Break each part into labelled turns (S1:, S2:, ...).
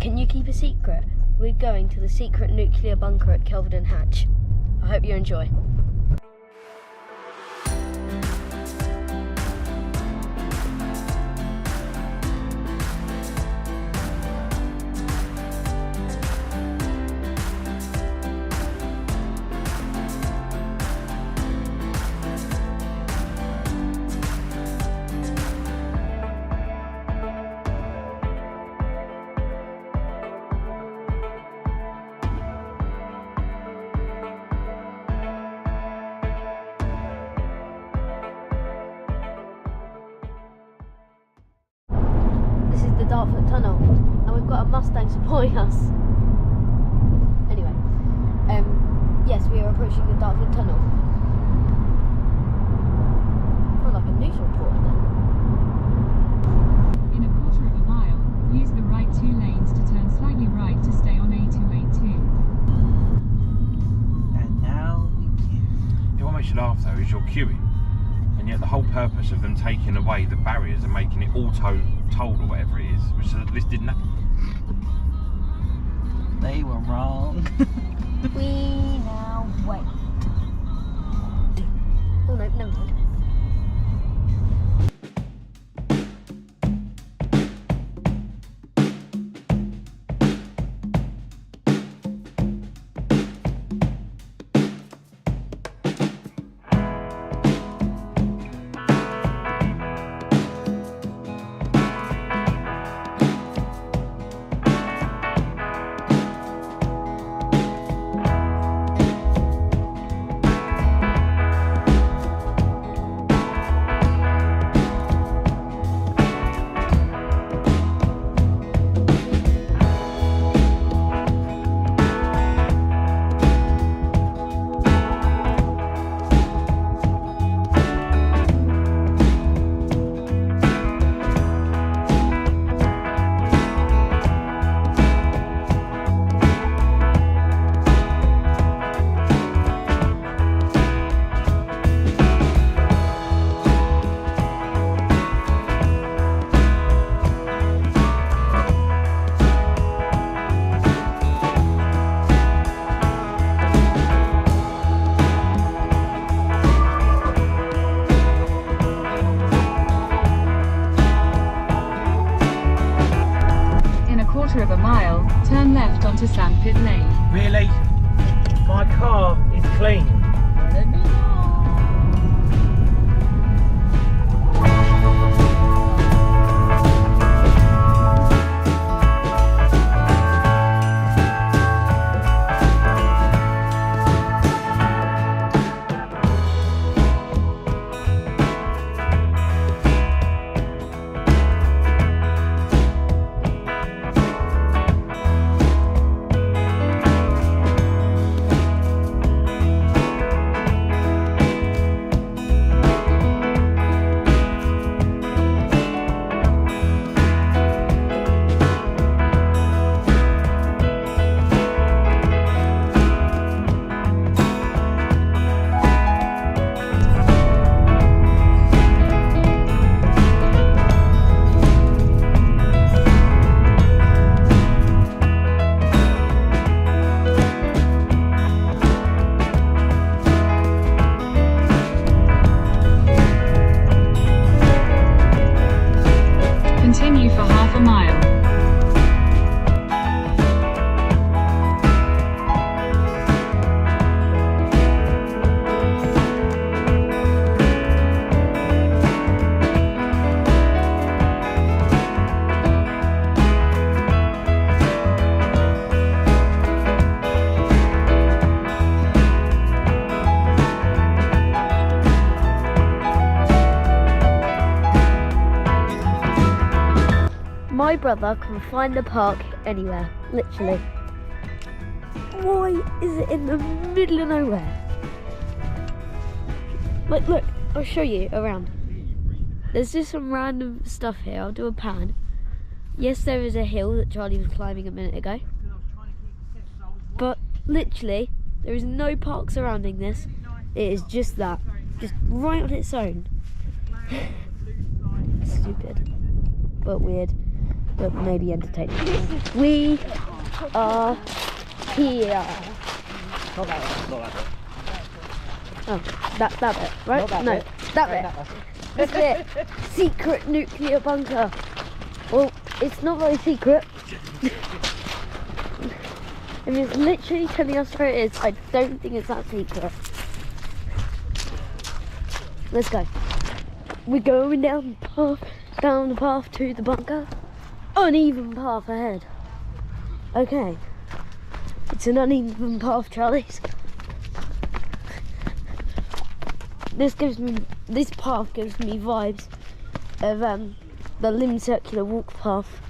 S1: Can you keep a secret? We're going to the secret nuclear bunker at Kelvedon Hatch. I hope you enjoy. The Dartford Tunnel, and we've got a Mustang supporting us. Anyway, yes, we are approaching the Dartford Tunnel. I feel like a news reporter now.
S2: In a quarter of a mile, use the right 2 lanes to turn slightly right to stay on A282.
S3: And now we queue.
S4: What makes you laugh though is you're queuing, and yet the whole purpose of them taking away the barriers and making it auto-tolled or whatever it is, which so that this didn't happen.
S3: They were wrong.
S1: We now wait. Oh no, never mind.
S2: Of a mile, turn left onto Sandpit Lane.
S3: Really? My car is clean. Let me know.
S2: Continue for half a mile.
S1: My brother can find the park anywhere, literally. Why is it in the middle of nowhere? Like, look, I'll show you around. There's just some random stuff here. I'll do a pan. Yes, there is a hill that Charlie was climbing a minute ago. But literally, there is no park surrounding this. It is just that. Just right on its own. Stupid. But weird. but maybe entertaining. We are here.
S3: Not that one, not that one.
S1: Oh, that bit, right?
S3: Not that
S1: no,
S3: bit.
S1: that bit. This bit. Secret nuclear bunker. Well, it's not very secret. I mean, it's literally telling us where it is. I don't think it's that secret. Let's go. We're going down the path to the bunker. Uneven path ahead. Okay. It's an uneven path, Charlies. This path gives me vibes of the limb circular walk path.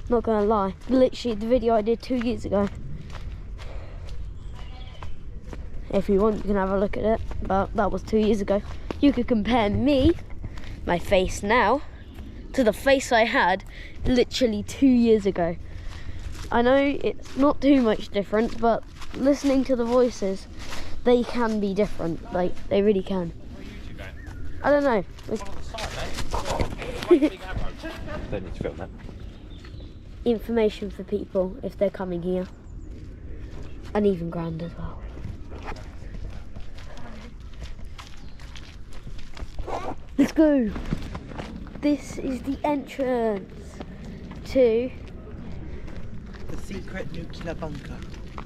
S1: Not gonna lie. Literally the video I did 2 years ago. If you want, you can have a look at it, but that was 2 years ago. You could compare me, my face now, to the face I had literally 2 years ago. I know it's not too much different, but listening to the voices, they can be different. Like, they really can. I don't know.
S4: Don't need to film that.
S1: Information for people if they're coming here. Uneven ground as well. Let's go. This is the entrance to
S3: The secret nuclear bunker.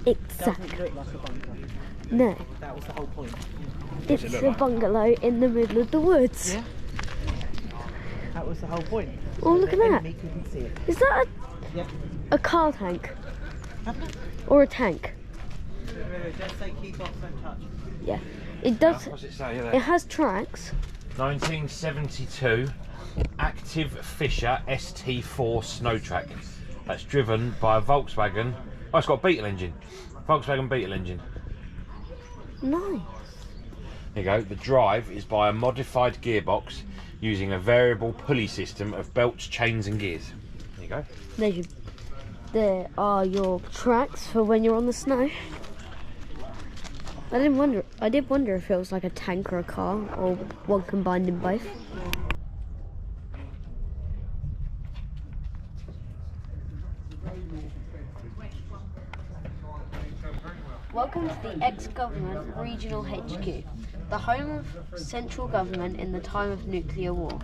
S1: exactly.
S3: Doesn't look like a bunker.
S1: No,
S3: That was the whole point.
S1: it's
S4: it look
S1: a
S4: like?
S1: bungalow in the middle of the woods.
S3: Yeah. That was the whole point.
S1: Oh, look at
S3: The
S1: that.
S3: enemy couldn't see it.
S1: Is that
S3: Yep.
S1: a car tank or a tank?
S3: Just say keep off, don't touch.
S1: Yeah, it does.
S4: What's it say
S1: It
S4: there?
S1: has tracks.
S4: 1972 Active Fisher ST4 snow track. That's driven by a Volkswagen. Oh, it's got a Beetle engine. Volkswagen Beetle engine.
S1: Nice.
S4: There you go. The drive is by a modified gearbox using a variable pulley system of belts, chains and gears. There you go.
S1: There are your tracks for when you're on the snow. I did wonder if it was like a tank or a car, or one combined in both. Welcome to the ex-government regional HQ, the home of central government in the time of nuclear war.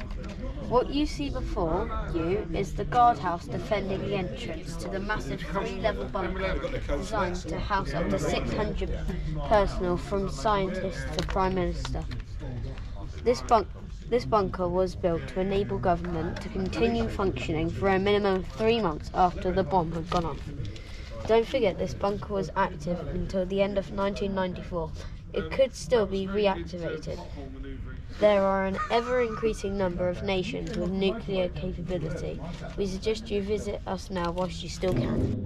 S1: What you see before you is the guardhouse defending the entrance to the massive 3-level bunker designed to house up to 600 personnel from scientists to Prime Minister. This bunker was built to enable government to continue functioning for a minimum of 3 months after the bomb had gone off. Don't forget, this bunker was active until the end of 1994. It could still be reactivated. There are an ever-increasing number of nations with nuclear capability. We suggest you visit us now whilst you still can.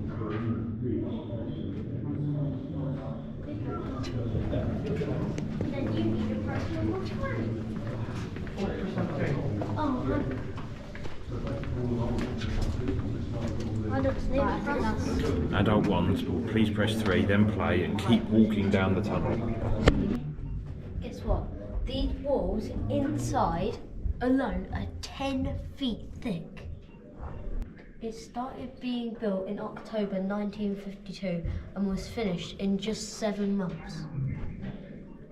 S4: Adult ones, please press 3, then play and keep walking down the tunnel.
S1: Guess what? These walls inside alone are 10 feet thick. It started being built in October 1952 and was finished in just 7 months.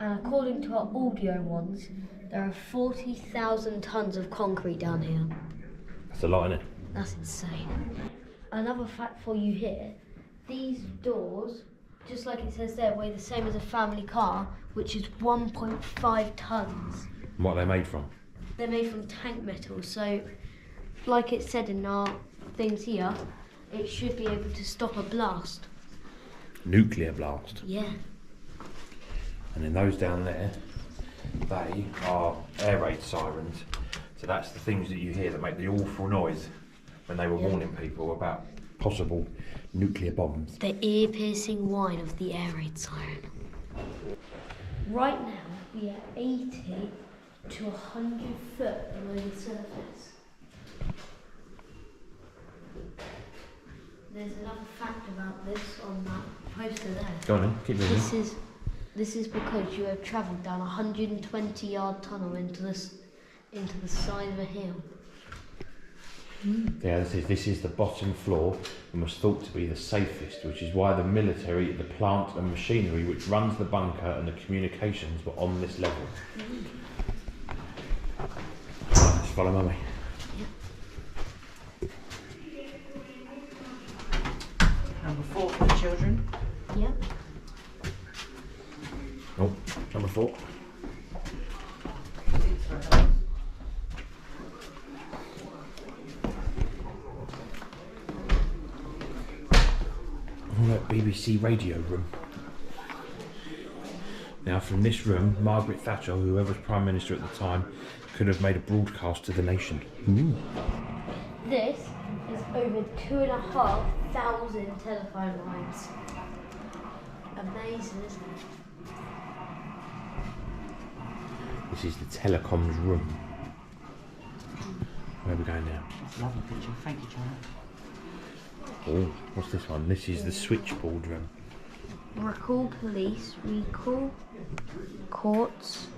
S1: And according to our audio ones, there are 40,000 tons of concrete down here.
S4: That's a lot, isn't it?
S1: That's insane. Another fact for you here, these doors, just like it says there, weigh the same as a family car, which is 1.5 tons.
S4: What are they made from?
S1: They're made from tank metal, so like it said in our things here, it should be able to stop a blast.
S4: Nuclear blast.
S1: Yeah.
S4: And then those down there, they are air raid sirens. So that's the things that you hear that make the awful noise when they were warning people about possible nuclear bombs.
S1: The ear-piercing whine of the air raid siren. Right now, we are 80 to 100 foot below the surface. There's another fact about this on that poster there.
S4: Go on then, keep moving.
S1: This is because you have travelled down a 120-yard tunnel into the side of a hill.
S4: Yeah, this is the bottom floor and was thought to be the safest, which is why the military, the plant and machinery which runs the bunker and the communications were on this level. Just follow Mummy.
S5: Number 4 for the children.
S1: Yeah.
S4: Oh, number 4. Oh, that BBC radio room. Now, from this room, Margaret Thatcher, whoever was Prime Minister at the time, could have made a broadcast to the nation.
S1: This is over 2,500 telephone lines. Amazing, isn't it?
S4: This is the telecoms room. Where are we going now?
S5: That's a lovely picture. Thank you, John.
S4: Oh, what's this one? This is the switchboard room.
S1: Recall police, recall, courts,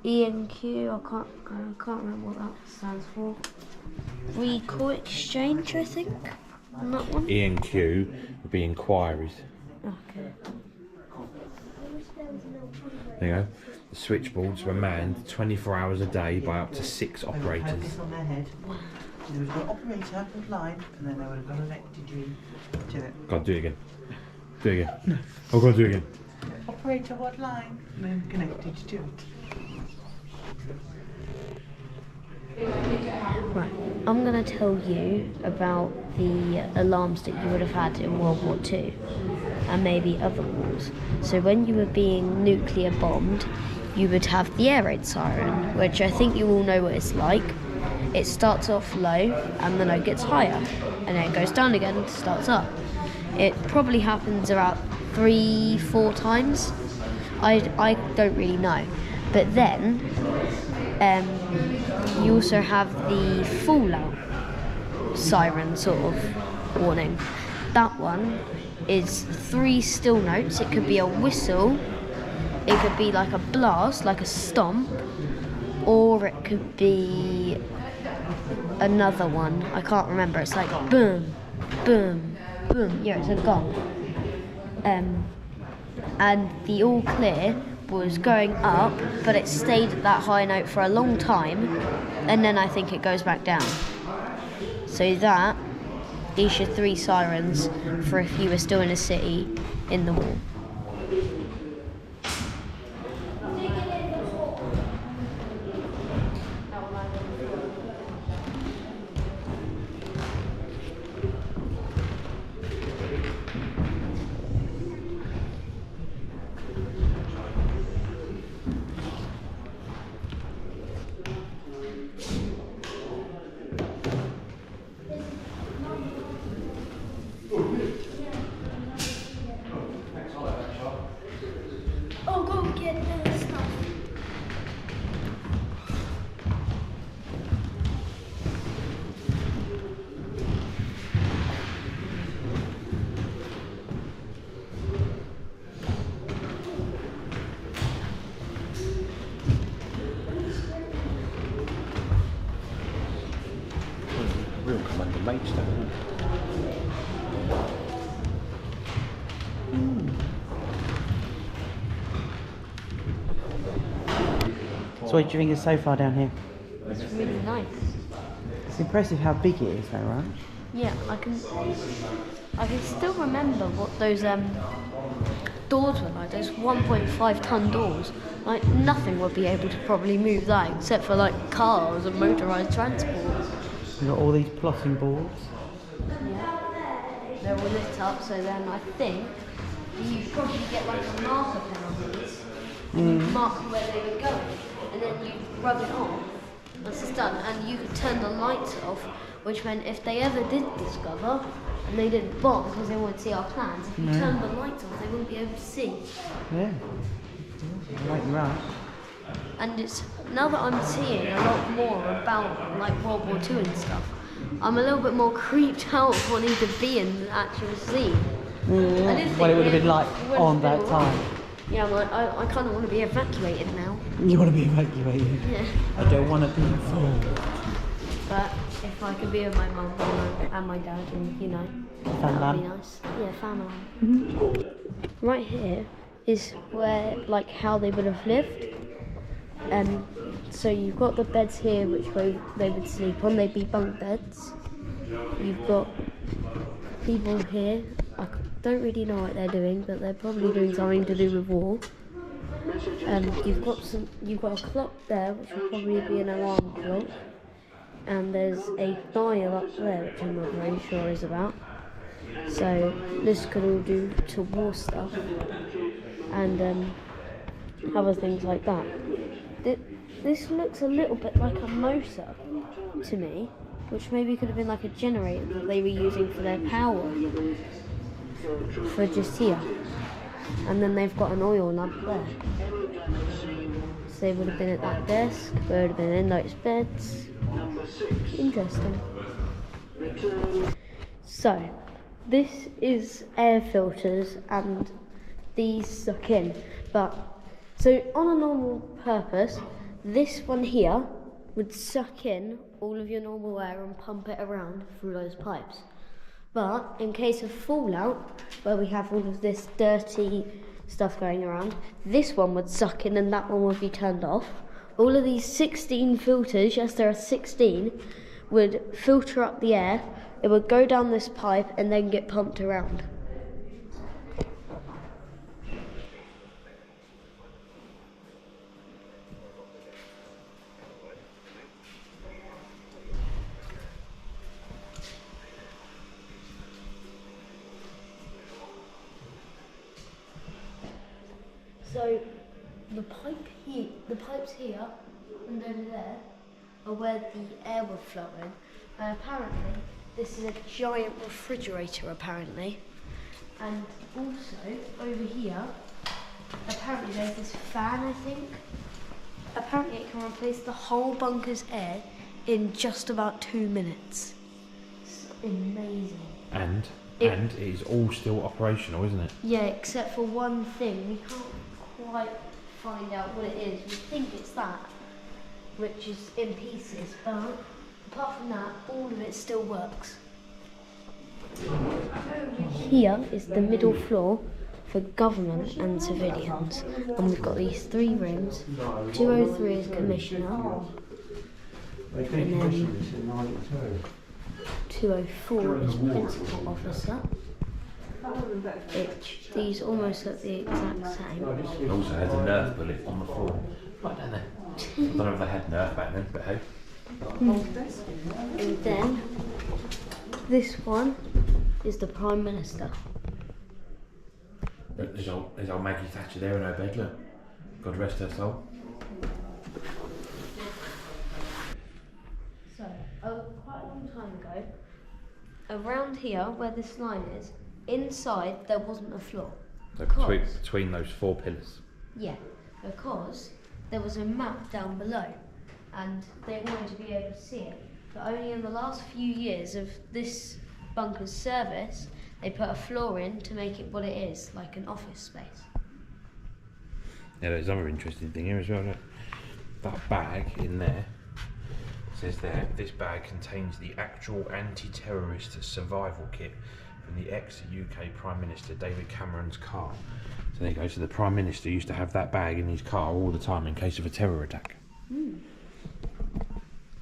S1: E&Q, I can't remember what that stands for. Recall exchange, I think, on that one.
S4: E&Q would be inquiries.
S1: Okay.
S4: There you go. The switchboards were manned 24 hours a day by up to 6
S5: They would have had
S4: operators.
S5: this on their head. There was an operator with line, and then they would have connected you to it.
S4: God, do it again. Do it again. No. Oh, God, do it again.
S5: Operator, what line? And then connected you to it.
S1: Right, I'm going to tell you about the alarms that you would have had in World War II and maybe other wars. So when you were being nuclear bombed, you would have the air raid siren, which I think you all know what it's like. It starts off low and then it gets higher and then it goes down again and starts up. It probably happens about 3-4 times. I don't really know. But then you also have the fallout siren sort of warning. That one is 3 still notes. It could be a whistle, it could be like a blast, like a stomp, or it could be another one. I can't remember. It's like boom, boom, boom. Yeah, it's a gong. And the all clear was going up, but it stayed at that high note for a long time, and then I think it goes back down. So these are 3 sirens for if you were still in a city in the war. Oh, go get the stuff.
S4: Real Commander Maidstone.
S5: So what do you think is so far down here?
S1: It's really nice.
S5: It's impressive how big it is though, right?
S1: Yeah, I can still remember what those doors were like. Those 1.5 ton doors. Like nothing would be able to probably move that except for like cars and motorised transport.
S5: You've got all these plotting boards.
S1: Yeah. They're all lit up, so then I think you probably get like a marker pen on these and you mark where they were going, and then you rub it off once it's done, and you could turn the lights off, which meant if they ever did discover and they didn't bomb because they wouldn't see our plans, if you turned the lights off they wouldn't be able to see.
S5: Yeah. Right, you're right.
S1: And it's now that I'm seeing a lot more about like World War II and stuff, I'm a little bit more creeped out of wanting to be in the actual scene. I didn't
S5: What it
S1: think
S5: would have been like
S1: it would have
S5: on
S1: been
S5: that
S1: alright.
S5: time.
S1: Yeah, I'm like, I kind of want to be evacuated now.
S5: You want to be evacuated.
S1: Yeah.
S5: I don't want to be involved.
S1: But if I could be with my mum and my dad, and you know, that would be nice. Yeah, fan alarm. Right here is where, like, how they would have lived. So you've got the beds here, which they would sleep on. They'd be bunk beds. You've got people here. I don't really know what they're doing, but they're probably doing something to do with war. You've got a clock there, which will probably be an alarm clock, and there's a dial up there, which I'm not very sure is about. So this could all do to war stuff and other things like that. This looks a little bit like a motor to me, which maybe could have been like a generator that they were using for their power for just here. And then they've got an oil lamp there. So they would have been at that desk, they would have been in those beds. Interesting. So, this is air filters and these suck in. So on a normal purpose, this one here would suck in all of your normal air and pump it around through those pipes. But in case of fallout, where we have all of this dirty stuff going around, this one would suck in and that one would be turned off. All of these 16 filters, yes there are 16, would filter up the air. It would go down this pipe and then get pumped around. So the pipes here and over there are where the air would flow in. And apparently this is a giant refrigerator apparently. And also over here, apparently there's this fan I think. Apparently it can replace the whole bunker's air in just about 2 minutes. It's amazing.
S4: And it is all still operational, isn't it?
S1: Yeah, except for one thing. We can't quite find out what it is. We think it's that, which is in pieces, but apart from that, all of it still works. Here is the middle floor for government and civilians, and we've got these 3 rooms. 203 is commissioner, and then 204 is principal officer. These almost look the exact same.
S4: It also has a Nerf bullet on the floor. Right down there. I don't know if they had Nerf back then, but hey.
S1: And then this one is the Prime Minister.
S4: There's old Maggie Thatcher there in her bed, look. God rest her soul.
S1: So, quite a long time ago, around here where this line is, inside there wasn't a floor.
S4: So between those 4 pillars.
S1: Yeah, because there was a map down below and they wanted to be able to see it. But only in the last few years of this bunker's service, they put a floor in to make it what it is, like an office space.
S4: Yeah, there's another interesting thing here as well, look. That bag in there, says there, this bag contains the actual anti-terrorist survival kit from the ex-UK Prime Minister David Cameron's car. So there you go, so the Prime Minister used to have that bag in his car all the time in case of a terror attack.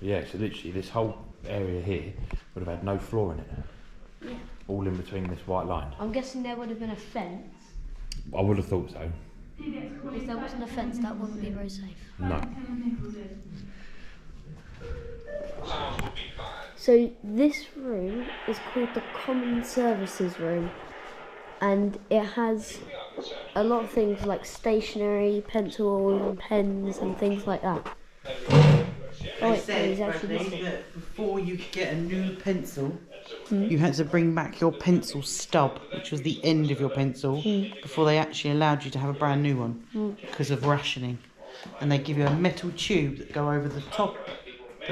S4: Yeah, so literally this whole area here would have had no floor in it.
S1: Yeah.
S4: All in between this white line.
S1: I'm guessing there would have been a fence.
S4: I would have thought so.
S1: If there wasn't a fence, that wouldn't be very safe.
S4: No.
S1: So this room is called the Common Services Room, and it has a lot of things like stationery, pencils and pens and things like that.
S5: They said that before you could get a new pencil, you had to bring back your pencil stub, which was the end of your pencil, before they actually allowed you to have a brand new one because of rationing. And they give you a metal tube that go over the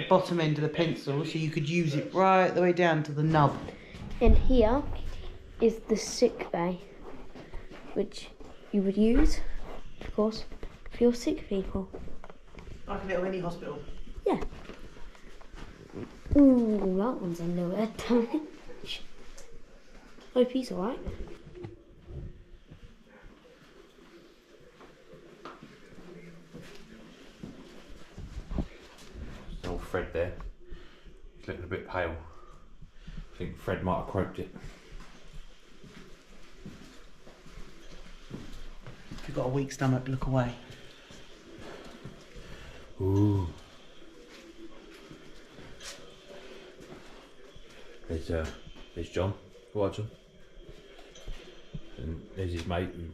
S5: bottom end of the pencil, so you could use it right the way down to the nub.
S1: And here is the sick bay, which you would use, of course, for your sick people.
S5: Like a little mini hospital.
S1: Yeah. Ooh, that one's a little head damage. Hope he's alright.
S4: There's old Fred there. He's looking a bit pale. I think Fred might have croaked it.
S5: If you've got a weak stomach, look away.
S4: Ooh. There's John. Watch him. And there's his mate who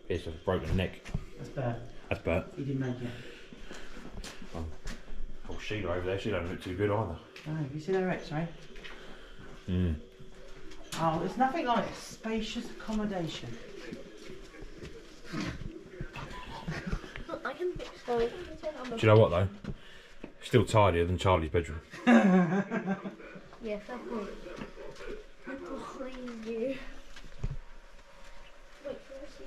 S4: appears to have a broken neck.
S5: That's Bert.
S4: That's Bert.
S5: He didn't make it.
S4: Oh, Sheila over there, she don't look too good either.
S5: Oh, have you seen her x-ray?
S4: Mm.
S5: Oh, it's nothing like spacious accommodation.
S1: I can fix it.
S4: Do you know what though? Still tidier than Charlie's bedroom.
S1: Yeah, fair point. Little clean you. Wait for us to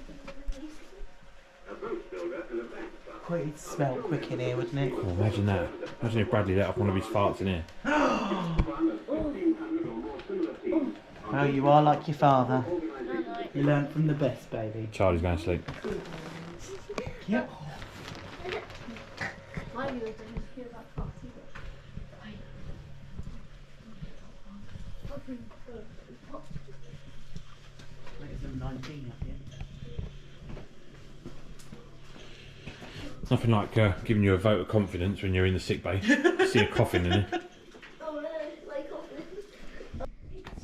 S5: Quite, it'd smell quick in here, wouldn't it?
S4: Oh, imagine that. Imagine if Bradley let off one of his farts in here.
S5: Oh, you are like your father. You learnt from the best, baby.
S4: Charlie's going to sleep.
S5: Yep.
S1: My viewers don't hear about farts either.
S5: Makes them 19 up here.
S4: Nothing like giving you a vote of confidence when you're in the sick bay. See a coffin in it.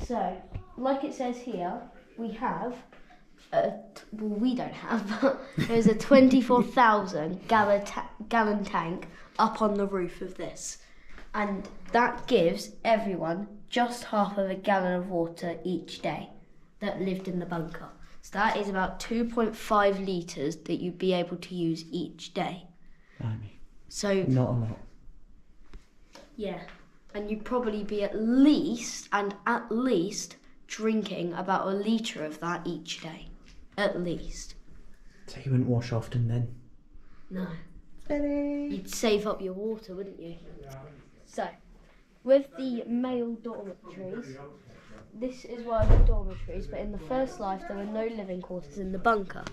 S1: So, like it says here, we have well, we don't have, but there's a 24,000 gallon tank up on the roof of this. And that gives everyone just half of a gallon of water each day that lived in the bunker. So that is about 2.5 litres that you'd be able to use each day.
S5: Blimey.
S1: So,
S5: Not a lot.
S1: yeah, and you'd probably be at least drinking about a litre of that each day. At least.
S5: So you wouldn't wash often then?
S1: No. You'd save up your water, wouldn't you? So, with the male dormitories, this is one of the dormitories, but in the first life there were no living quarters in the bunker.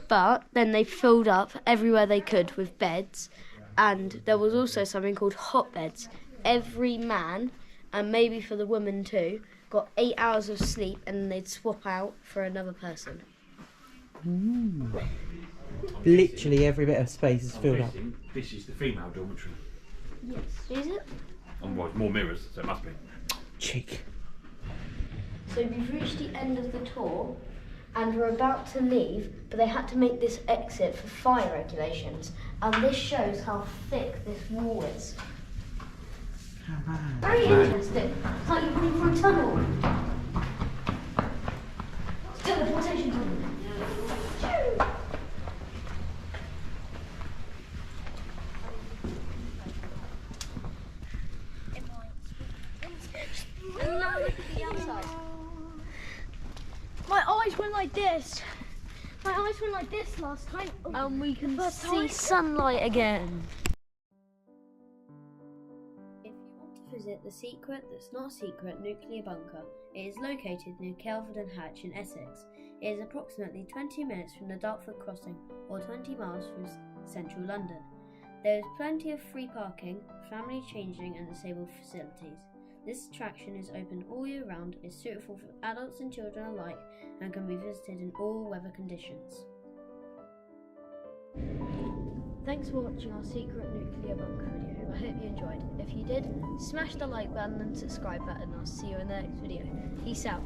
S1: But then they filled up everywhere they could with beds, and there was also something called hot beds. Every man, and maybe for the women too, got 8 hours of sleep and then they'd swap out for another person.
S5: Literally every bit of space is filled up.
S4: This is the female dormitory.
S1: Yes. Is it?
S4: Well, more mirrors, so it must be.
S5: Cheek.
S1: So we've reached the end of the tour and we're about to leave, but they had to make this exit for fire regulations, and this shows how thick this wall is. Very interesting. It's like you're running through a tunnel. Teleportation tunnel. And now look at the outside. My eyes went like this. My eyes went like this last time. And we can see sunlight again. If you want to visit the secret that's not a secret nuclear bunker, it is located near Kelvedon Hatch in Essex. It is approximately 20 minutes from the Dartford crossing or 20 miles from central London. There is plenty of free parking, family changing and disabled facilities. This attraction is open all year round, is suitable for adults and children alike, and can be visited in all weather conditions. Thanks for watching our secret nuclear bunker video. I hope you enjoyed. If you did, smash the like button and subscribe button. I'll see you in the next video. Peace out.